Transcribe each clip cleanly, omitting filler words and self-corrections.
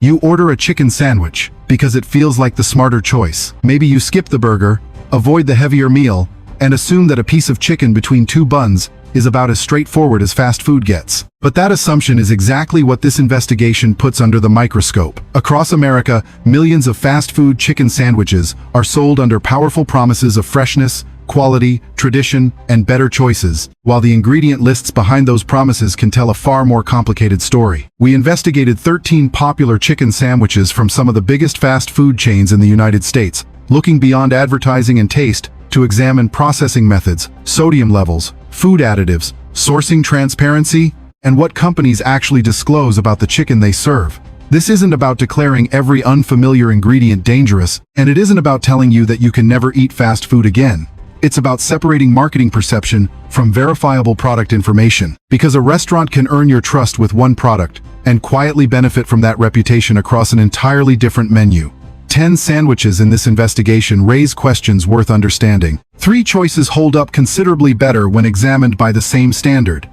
You order a chicken sandwich because it feels like the smarter choice. Maybe you skip the burger, avoid the heavier meal, and assume that a piece of chicken between two buns is about as straightforward as fast food gets. But that assumption is exactly what this investigation puts under the microscope. Across America, millions of fast food chicken sandwiches are sold under powerful promises of freshness, quality, tradition, and better choices, while the ingredient lists behind those promises can tell a far more complicated story. We investigated 13 popular chicken sandwiches from some of the biggest fast food chains in the United States, looking beyond advertising and taste to examine processing methods, sodium levels, food additives, sourcing transparency, and what companies actually disclose about the chicken they serve. This isn't about declaring every unfamiliar ingredient dangerous, and it isn't about telling you that you can never eat fast food again. It's about separating marketing perception from verifiable product information. Because a restaurant can earn your trust with one product and quietly benefit from that reputation across an entirely different menu. 10 sandwiches in this investigation raise questions worth understanding. 3 choices hold up considerably better when examined by the same standard.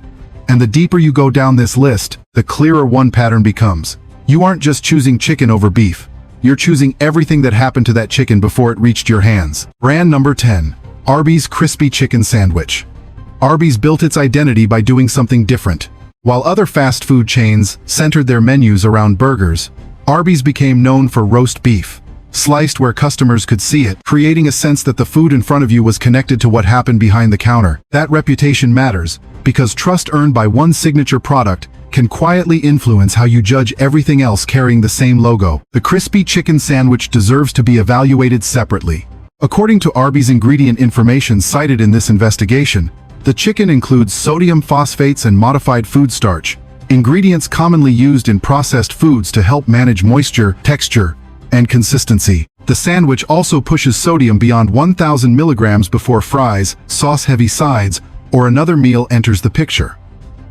And the deeper you go down this list, the clearer one pattern becomes. You aren't just choosing chicken over beef. You're choosing everything that happened to that chicken before it reached your hands. Brand number 10. Arby's Crispy Chicken Sandwich. Arby's built its identity by doing something different. While other fast food chains centered their menus around burgers, Arby's became known for roast beef, sliced where customers could see it, creating a sense that the food in front of you was connected to what happened behind the counter. That reputation matters, because trust earned by one signature product can quietly influence how you judge everything else carrying the same logo. The crispy chicken sandwich deserves to be evaluated separately. According to Arby's ingredient information cited in this investigation, the chicken includes sodium phosphates and modified food starch, ingredients commonly used in processed foods to help manage moisture, texture, and consistency. The sandwich also pushes sodium beyond 1,000 milligrams before fries, sauce-heavy sides, or another meal enters the picture.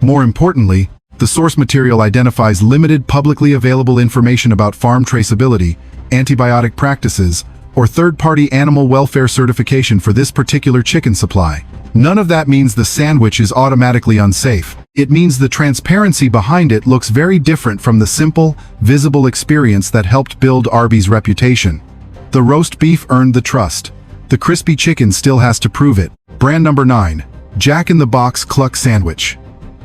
More importantly, the source material identifies limited publicly available information about farm traceability, antibiotic practices, or third-party animal welfare certification for this particular chicken supply. None of that means the sandwich is automatically unsafe. It means the transparency behind it looks very different from the simple, visible experience that helped build Arby's reputation. The roast beef earned the trust. The crispy chicken still has to prove it. Brand number 9. Jack in the Box Cluck Sandwich.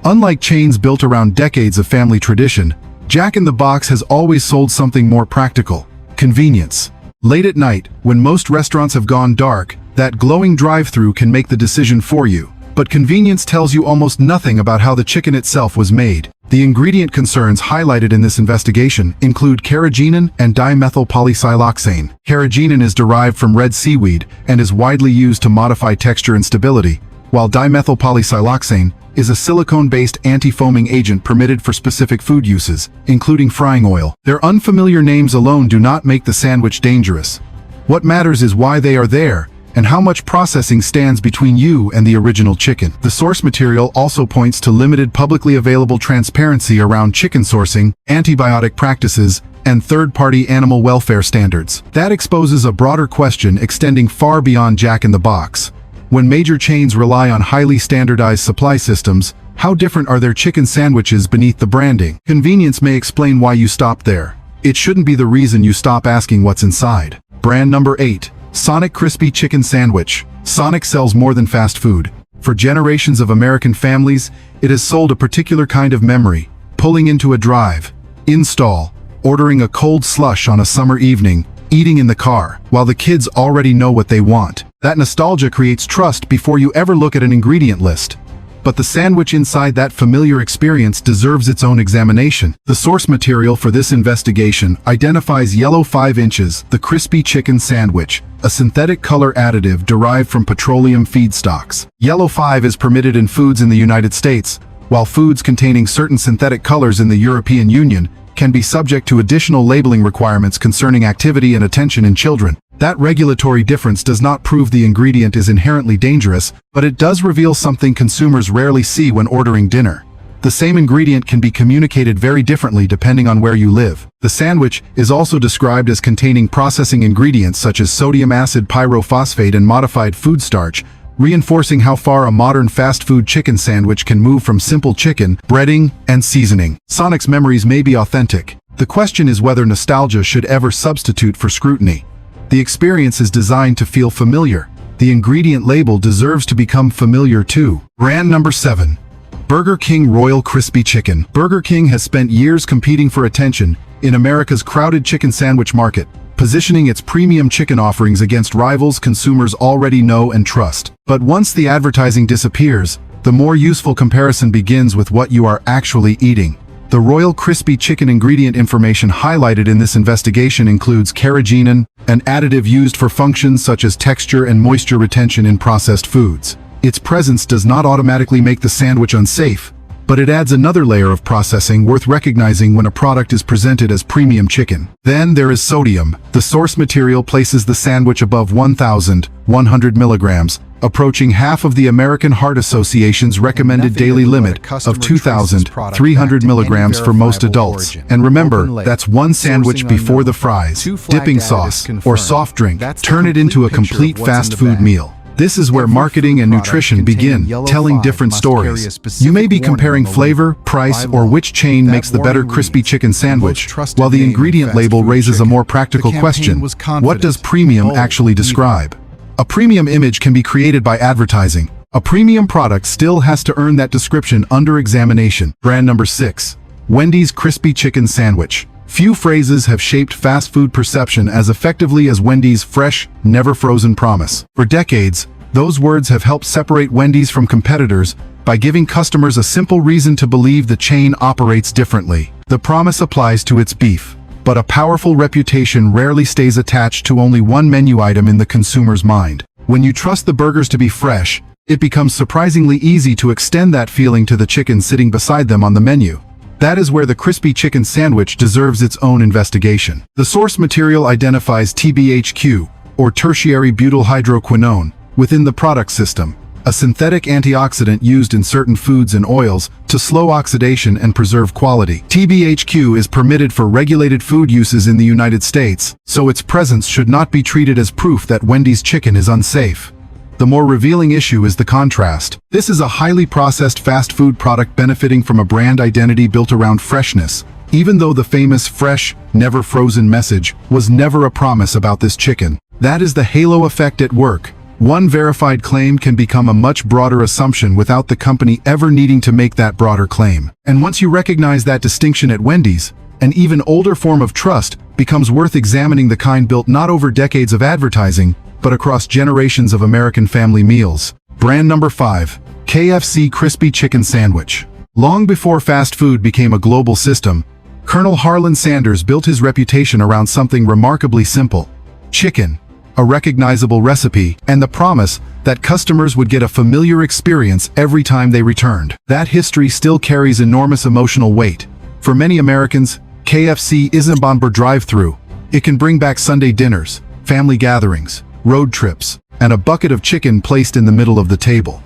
Unlike chains built around decades of family tradition, Jack in the Box has always sold something more practical: convenience. Late at night, when most restaurants have gone dark, that glowing drive-thru can make the decision for you. But convenience tells you almost nothing about how the chicken itself was made. The ingredient concerns highlighted in this investigation include carrageenan and dimethylpolysiloxane. Carrageenan is derived from red seaweed and is widely used to modify texture and stability, while dimethylpolysiloxane is a silicone-based anti-foaming agent permitted for specific food uses, including frying oil. Their unfamiliar names alone do not make the sandwich dangerous. What matters is why they are there, and how much processing stands between you and the original chicken. The source material also points to limited publicly available transparency around chicken sourcing, antibiotic practices, and third-party animal welfare standards. That exposes a broader question extending far beyond Jack in the Box. When major chains rely on highly standardized supply systems, how different are their chicken sandwiches beneath the branding? Convenience may explain why you stop there. It shouldn't be the reason you stop asking what's inside. Brand number 8. Sonic Crispy Chicken Sandwich. Sonic sells more than fast food. For generations of American families, it has sold a particular kind of memory: pulling into a drive, install, ordering a cold slush on a summer evening, eating in the car, while the kids already know what they want. That nostalgia creates trust before you ever look at an ingredient list. But the sandwich inside that familiar experience deserves its own examination. The source material for this investigation identifies Yellow 5 inches, the crispy chicken sandwich, a synthetic color additive derived from petroleum feedstocks. Yellow 5 is permitted in foods in the United States, while foods containing certain synthetic colors in the European Union can be subject to additional labeling requirements concerning activity and attention in children. That regulatory difference does not prove the ingredient is inherently dangerous, but it does reveal something consumers rarely see when ordering dinner. The same ingredient can be communicated very differently depending on where you live. The sandwich is also described as containing processing ingredients such as sodium acid pyrophosphate and modified food starch, reinforcing how far a modern fast food chicken sandwich can move from simple chicken, breading, and seasoning. Sonic's memories may be authentic, The question is whether nostalgia should ever substitute for scrutiny. The experience is designed to feel familiar. The ingredient label deserves to become familiar too. Brand number 7. Burger King Royal Crispy Chicken. Burger King has spent years competing for attention in America's crowded chicken sandwich market, positioning its premium chicken offerings against rivals consumers already know and trust. But once the advertising disappears, the more useful comparison begins with what you are actually eating. The Royal Crispy Chicken ingredient information highlighted in this investigation includes carrageenan, an additive used for functions such as texture and moisture retention in processed foods. Its presence does not automatically make the sandwich unsafe, but it adds another layer of processing worth recognizing when a product is presented as premium chicken. Then there is sodium. The source material places the sandwich above 1,100 milligrams, approaching half of the American Heart Association's recommended daily limit of 2,300 milligrams for most adults. And remember, that's one sandwich before the fries, dipping sauce, or soft drink. Turn it into a complete fast food meal. This is where marketing and nutrition begin, telling different stories. You may be comparing flavor, price, or which chain makes the better crispy chicken sandwich, while the ingredient label raises a more practical question: what does premium actually describe? A premium image can be created by advertising. A premium product still has to earn that description under examination. Brand number 6. Wendy's Crispy Chicken Sandwich. Few phrases have shaped fast food perception as effectively as Wendy's fresh, never frozen promise. For decades, those words have helped separate Wendy's from competitors by giving customers a simple reason to believe the chain operates differently. The promise applies to its beef, but a powerful reputation rarely stays attached to only one menu item in the consumer's mind. When you trust the burgers to be fresh, it becomes surprisingly easy to extend that feeling to the chicken sitting beside them on the menu. That is where the crispy chicken sandwich deserves its own investigation. The source material identifies TBHQ, or tertiary butyl hydroquinone, within the product system, a synthetic antioxidant used in certain foods and oils to slow oxidation and preserve quality. TBHQ is permitted for regulated food uses in the United States, so its presence should not be treated as proof that Wendy's chicken is unsafe. The more revealing issue is the contrast. This is a highly processed fast food product benefiting from a brand identity built around freshness, even though the famous fresh, never frozen message was never a promise about this chicken. That is the halo effect at work. One verified claim can become a much broader assumption without the company ever needing to make that broader claim. And once you recognize that distinction at Wendy's, an even older form of trust becomes worth examining, the kind built not over decades of advertising, but across generations of American family meals. Brand number 5. KFC Crispy Chicken Sandwich. Long before fast food became a global system, Colonel Harlan Sanders built his reputation around something remarkably simple: chicken, a recognizable recipe, and the promise that customers would get a familiar experience every time they returned. That history still carries enormous emotional weight. For many Americans, KFC isn't a bomber drive-through. It can bring back Sunday dinners, family gatherings, road trips, and a bucket of chicken placed in the middle of the table.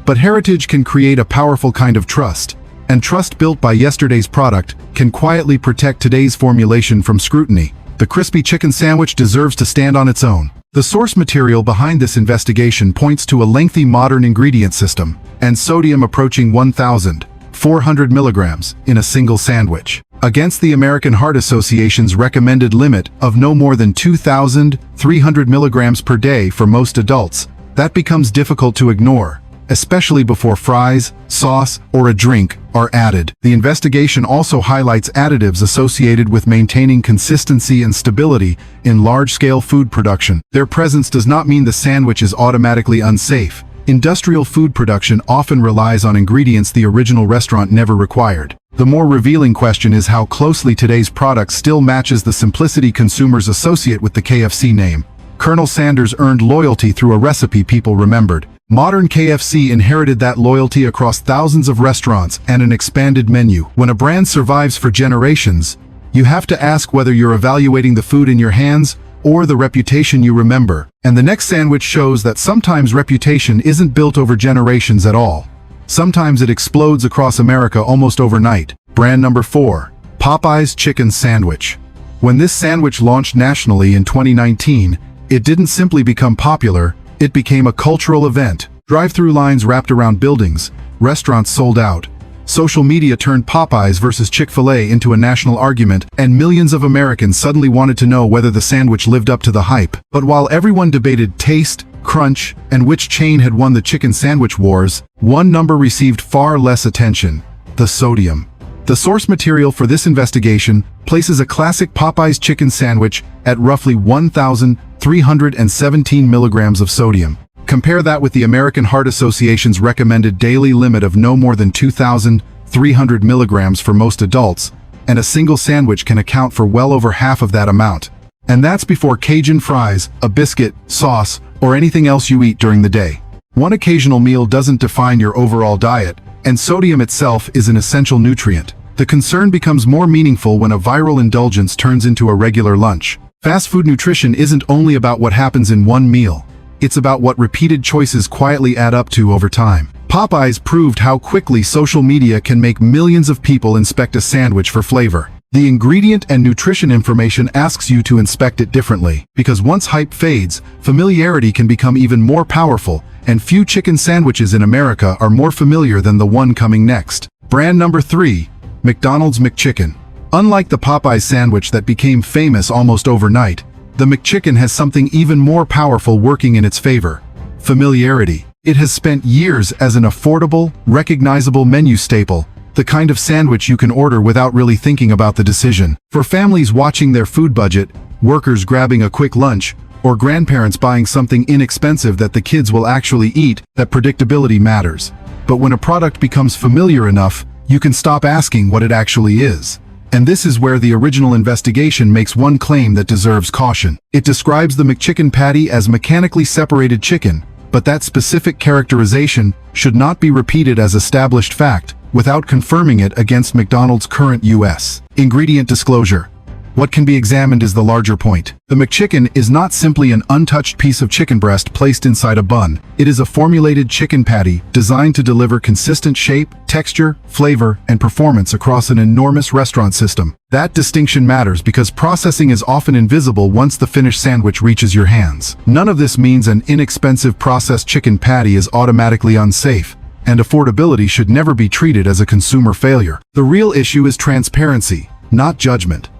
But heritage can create a powerful kind of trust, and trust built by yesterday's product can quietly protect today's formulation from scrutiny. The crispy chicken sandwich deserves to stand on its own. The source material behind this investigation points to a lengthy modern ingredient system, and sodium approaching 1,400 milligrams in a single sandwich, against the American Heart Association's recommended limit of no more than 2,300 milligrams per day for most adults. That becomes difficult to ignore, especially before fries, sauce, or a drink are added. The investigation also highlights additives associated with maintaining consistency and stability in large-scale food production. Their presence does not mean the sandwich is automatically unsafe. Industrial food production often relies on ingredients the original restaurant never required. The more revealing question is how closely today's product still matches the simplicity consumers associate with the KFC name. Colonel Sanders earned loyalty through a recipe people remembered. Modern KFC inherited that loyalty across thousands of restaurants and an expanded menu. When a brand survives for generations, you have to ask whether you're evaluating the food in your hands or the reputation you remember. And the next sandwich shows that sometimes reputation isn't built over generations at all. Sometimes it explodes across America almost overnight. Brand number 4. Popeyes Chicken Sandwich. When this sandwich launched nationally in 2019, it didn't simply become popular, it became a cultural event. Drive-through lines wrapped around buildings, restaurants sold out, social media turned Popeyes versus Chick-fil-A into a national argument, and millions of Americans suddenly wanted to know whether the sandwich lived up to the hype. But while everyone debated taste, crunch, and which chain had won the chicken sandwich wars, one number received far less attention: the sodium. The source material for this investigation places a classic Popeyes chicken sandwich at roughly 1,317 milligrams of sodium. Compare that with the American Heart Association's recommended daily limit of no more than 2,300 milligrams for most adults, and a single sandwich can account for well over half of that amount. And that's before Cajun fries, a biscuit, sauce, or anything else you eat during the day. One occasional meal doesn't define your overall diet, and sodium itself is an essential nutrient. The concern becomes more meaningful when a viral indulgence turns into a regular lunch. Fast food nutrition isn't only about what happens in one meal. It's about what repeated choices quietly add up to over time. Popeyes proved how quickly social media can make millions of people inspect a sandwich for flavor. The ingredient and nutrition information asks you to inspect it differently, because once hype fades, familiarity can become even more powerful, and few chicken sandwiches in America are more familiar than the one coming next. Brand number 3, McDonald's McChicken. Unlike the Popeyes sandwich that became famous almost overnight, the McChicken has something even more powerful working in its favor: familiarity. It has spent years as an affordable, recognizable menu staple, the kind of sandwich you can order without really thinking about the decision. For families watching their food budget, workers grabbing a quick lunch, or grandparents buying something inexpensive that the kids will actually eat, that predictability matters. But when a product becomes familiar enough, you can stop asking what it actually is. And this is where the original investigation makes one claim that deserves caution. It describes the McChicken patty as mechanically separated chicken, but that specific characterization should not be repeated as established fact without confirming it against McDonald's current U.S. ingredient disclosure. What can be examined is the larger point. The McChicken is not simply an untouched piece of chicken breast placed inside a bun. It is a formulated chicken patty designed to deliver consistent shape, texture, flavor, and performance across an enormous restaurant system. That distinction matters because processing is often invisible once the finished sandwich reaches your hands. None of this means an inexpensive processed chicken patty is automatically unsafe, and affordability should never be treated as a consumer failure. The real issue is transparency, not judgment.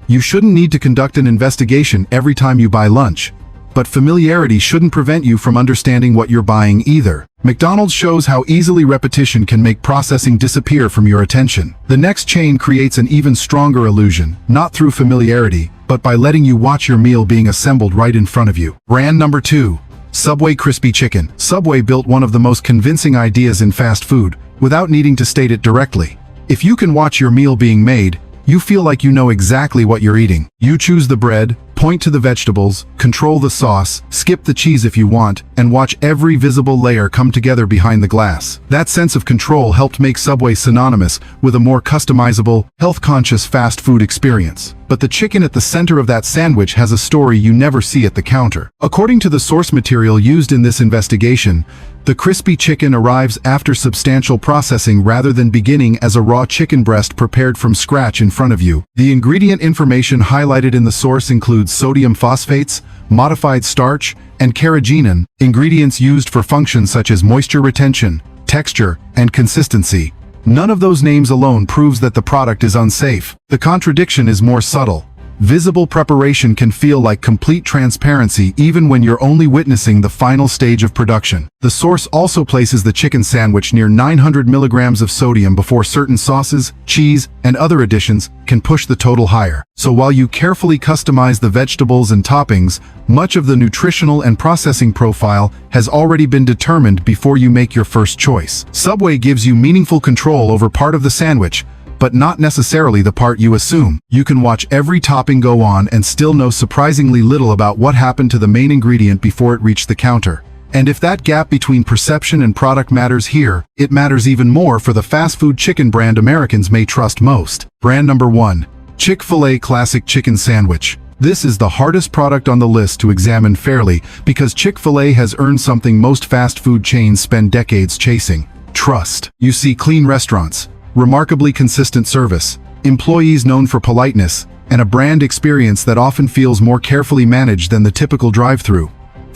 You shouldn't need to conduct an investigation every time you buy lunch, but familiarity shouldn't prevent you from understanding what you're buying either. McDonald's shows how easily repetition can make processing disappear from your attention. The next chain creates an even stronger illusion, not through familiarity, but by letting you watch your meal being assembled right in front of you. Brand number 2, Subway Crispy Chicken. Subway built one of the most convincing ideas in fast food, without needing to state it directly. If you can watch your meal being made, you feel like you know exactly what you're eating. You choose the bread, point to the vegetables, control the sauce, skip the cheese if you want, and watch every visible layer come together behind the glass. That sense of control helped make Subway synonymous with a more customizable, health-conscious fast food experience. But the chicken at the center of that sandwich has a story you never see at the counter. According to the source material used in this investigation, the crispy chicken arrives after substantial processing rather than beginning as a raw chicken breast prepared from scratch in front of you. The ingredient information highlighted in the source includes sodium phosphates, modified starch, and carrageenan, ingredients used for functions such as moisture retention, texture, and consistency. None of those names alone proves that the product is unsafe. The contradiction is more subtle. Visible preparation can feel like complete transparency even when you're only witnessing the final stage of production. The source also places the chicken sandwich near 900 milligrams of sodium before certain sauces, cheese, and other additions can push the total higher. So while you carefully customize the vegetables and toppings, much of the nutritional and processing profile has already been determined before you make your first choice. Subway gives you meaningful control over part of the sandwich, but not necessarily the part you assume. You can watch every topping go on and still know surprisingly little about what happened to the main ingredient before it reached the counter. And if that gap between perception and product matters here, it matters even more for the fast food chicken brand Americans may trust most. Brand number 1, Chick-fil-A Classic Chicken Sandwich. This is the hardest product on the list to examine fairly because Chick-fil-A has earned something most fast food chains spend decades chasing: trust. You see clean restaurants, remarkably consistent service, employees known for politeness, and a brand experience that often feels more carefully managed than the typical drive-thru.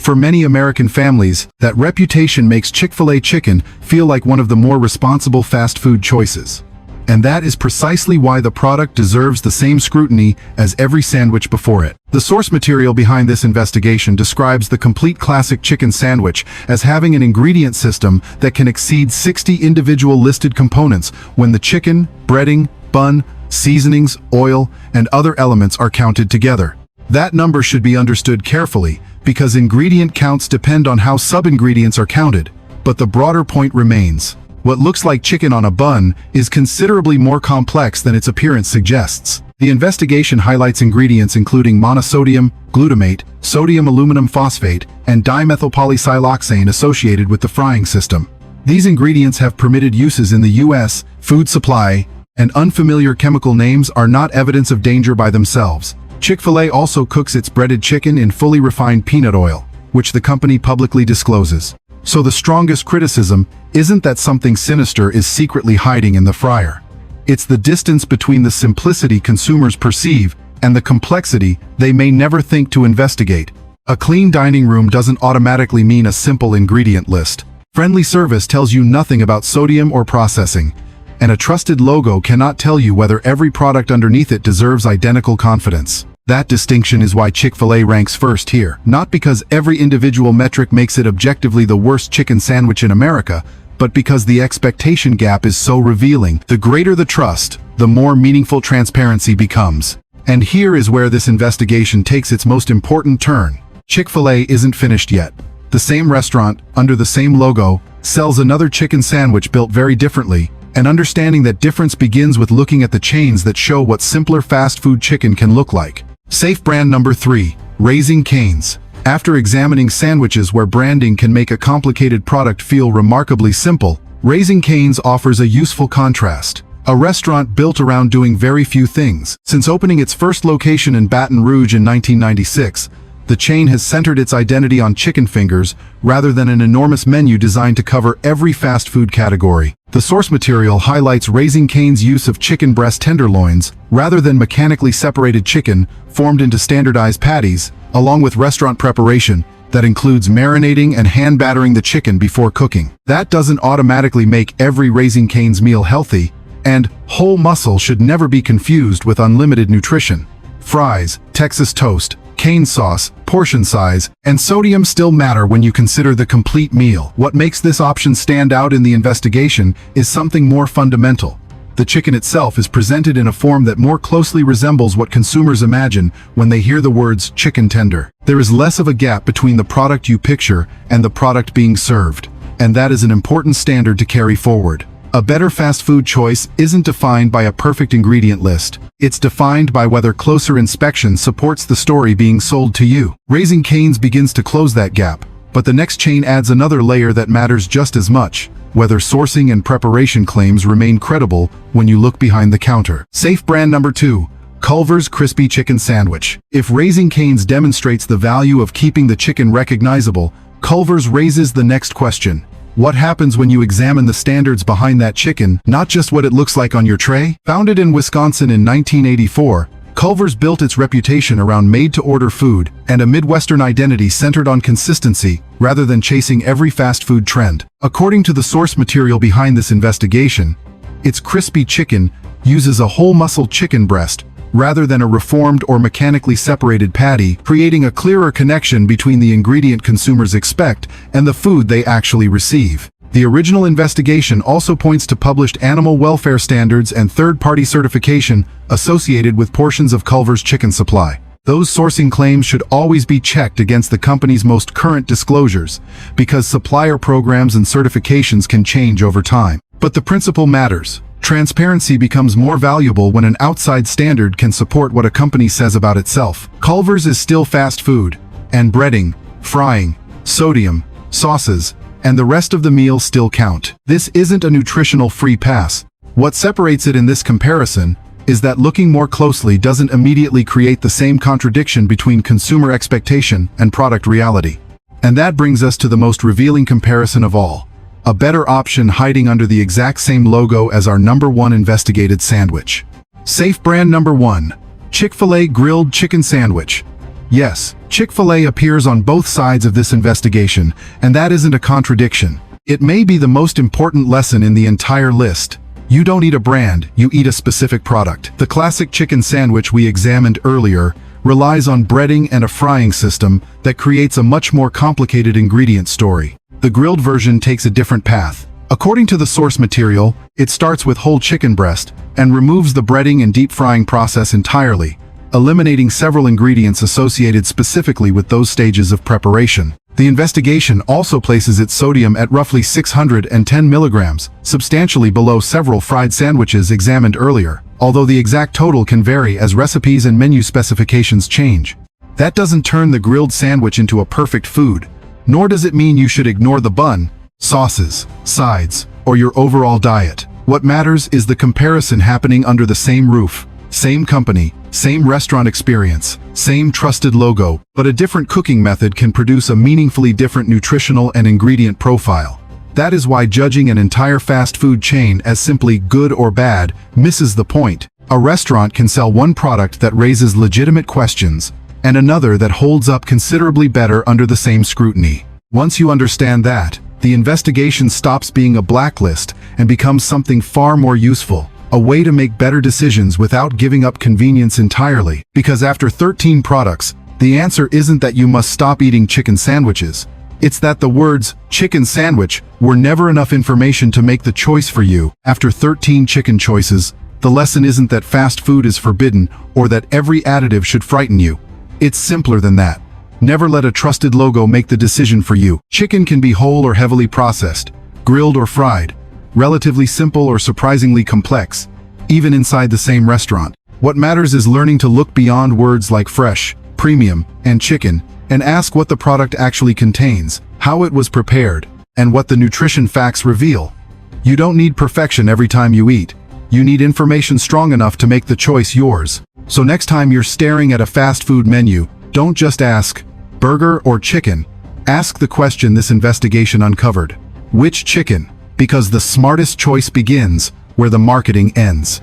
For many American families, that reputation makes Chick-fil-A chicken feel like one of the more responsible fast food choices. And that is precisely why the product deserves the same scrutiny as every sandwich before it. The source material behind this investigation describes the complete classic chicken sandwich as having an ingredient system that can exceed 60 individual listed components when the chicken, breading, bun, seasonings, oil, and other elements are counted together. That number should be understood carefully, because ingredient counts depend on how sub-ingredients are counted, but the broader point remains. What looks like chicken on a bun is considerably more complex than its appearance suggests. The investigation highlights ingredients including monosodium, glutamate, sodium aluminum phosphate, and dimethylpolysiloxane associated with the frying system. These ingredients have permitted uses in the U.S. food supply, and unfamiliar chemical names are not evidence of danger by themselves. Chick-fil-A also cooks its breaded chicken in fully refined peanut oil, which the company publicly discloses. So the strongest criticism isn't that something sinister is secretly hiding in the fryer. It's the distance between the simplicity consumers perceive and the complexity they may never think to investigate. A clean dining room doesn't automatically mean a simple ingredient list. Friendly service tells you nothing about sodium or processing, and a trusted logo cannot tell you whether every product underneath it deserves identical confidence. That distinction is why Chick-fil-A ranks first here, not because every individual metric makes it objectively the worst chicken sandwich in America, but because the expectation gap is so revealing. The greater the trust, the more meaningful transparency becomes. And here is where this investigation takes its most important turn. Chick-fil-A isn't finished yet. The same restaurant, under the same logo, sells another chicken sandwich built very differently, and understanding that difference begins with looking at the chains that show what simpler fast food chicken can look like. Safe brand number 3, Raising Cane's. After examining sandwiches where branding can make a complicated product feel remarkably simple, Raising Cane's offers a useful contrast. A restaurant built around doing very few things. Since opening its first location in Baton Rouge in 1996, the chain has centered its identity on chicken fingers rather than an enormous menu designed to cover every fast food category. The source material highlights Raising Cane's use of chicken breast tenderloins rather than mechanically separated chicken formed into standardized patties, along with restaurant preparation that includes marinating and hand battering the chicken before cooking. That doesn't automatically make every Raising Cane's meal healthy, and whole muscle should never be confused with unlimited nutrition. Fries, Texas toast, cane sauce, portion size, and sodium still matter when you consider the complete meal. What makes this option stand out in the investigation is something more fundamental. The chicken itself is presented in a form that more closely resembles what consumers imagine when they hear the words chicken tender. There is less of a gap between the product you picture and the product being served, and that is an important standard to carry forward. A better fast food choice isn't defined by a perfect ingredient list. It's defined by whether closer inspection supports the story being sold to you. Raising Cane's begins to close that gap, but the next chain adds another layer that matters just as much: whether sourcing and preparation claims remain credible when you look behind the counter. Safe brand number 2, Culver's Crispy Chicken Sandwich. If Raising Cane's demonstrates the value of keeping the chicken recognizable, Culver's raises the next question. What happens when you examine the standards behind that chicken, not just what it looks like on your tray? Founded in Wisconsin in 1984, Culver's built its reputation around made-to-order food and a Midwestern identity centered on consistency rather than chasing every fast food trend. According to the source material behind this investigation, its crispy chicken uses a whole muscle chicken breast rather than a reformed or mechanically separated patty, creating a clearer connection between the ingredient consumers expect and the food they actually receive. The original investigation also points to published animal welfare standards and third-party certification associated with portions of Culver's chicken supply. Those sourcing claims should always be checked against the company's most current disclosures, because supplier programs and certifications can change over time. But the principle matters. Transparency becomes more valuable when an outside standard can support what a company says about itself. Culver's is still fast food, and breading, frying, sodium, sauces, and the rest of the meal still count. This isn't a nutritional free pass. What separates it in this comparison is that looking more closely doesn't immediately create the same contradiction between consumer expectation and product reality. And that brings us to the most revealing comparison of all. A better option hiding under the exact same logo as our number 1 investigated sandwich. Safe brand number 1, Chick-fil-A Grilled Chicken Sandwich. Yes, Chick-fil-A appears on both sides of this investigation, and that isn't a contradiction. It may be the most important lesson in the entire list. You don't eat a brand, you eat a specific product. The classic chicken sandwich we examined earlier relies on breading and a frying system that creates a much more complicated ingredient story. The grilled version takes a different path. According to the source material, it starts with whole chicken breast and removes the breading and deep frying process entirely, eliminating several ingredients associated specifically with those stages of preparation. The investigation also places its sodium at roughly 610 milligrams, substantially below several fried sandwiches examined earlier, although the exact total can vary as recipes and menu specifications change. That doesn't turn the grilled sandwich into a perfect food, nor does it mean you should ignore the bun, sauces, sides, or your overall diet. What matters is the comparison happening under the same roof. Same company, same restaurant experience, same trusted logo, but a different cooking method can produce a meaningfully different nutritional and ingredient profile. That is why judging an entire fast food chain as simply good or bad misses the point. A restaurant can sell one product that raises legitimate questions, and another that holds up considerably better under the same scrutiny. Once you understand that, the investigation stops being a blacklist and becomes something far more useful. A way to make better decisions without giving up convenience entirely. Because after 13 products, the answer isn't that you must stop eating chicken sandwiches. It's that the words chicken sandwich were never enough information to make the choice for you. After 13 chicken choices, the lesson isn't that fast food is forbidden or that every additive should frighten you. It's simpler than that. Never let a trusted logo make the decision for you. Chicken can be whole or heavily processed, grilled or fried, relatively simple or surprisingly complex, even inside the same restaurant. What matters is learning to look beyond words like fresh, premium, and chicken, and ask what the product actually contains, how it was prepared, and what the nutrition facts reveal. You don't need perfection every time you eat. You need information strong enough to make the choice yours. So next time you're staring at a fast food menu, don't just ask, burger or chicken? Ask the question this investigation uncovered. Which chicken? Because the smartest choice begins where the marketing ends.